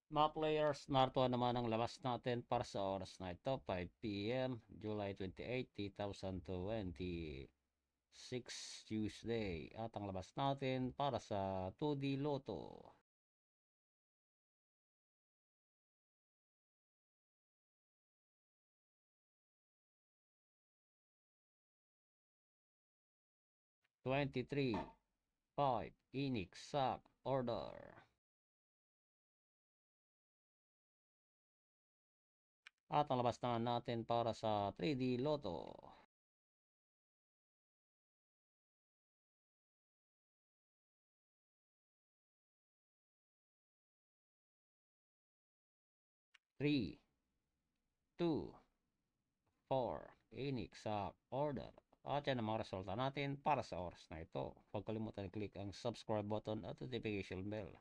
Mga players, narito naman ang labas natin para sa oras na ito, 5 p.m. July 28, 2026, Tuesday. At ang labas natin para sa 2D Lotto. 23, 5, Enix, Sack, Order. At ang labas naman natin para sa 3D Lotto. 3, 2, 4, Enix, Sack, Order. At yan ang mga resulta natin para sa oras na ito. Huwag kalimutan i-click ang subscribe button at notification bell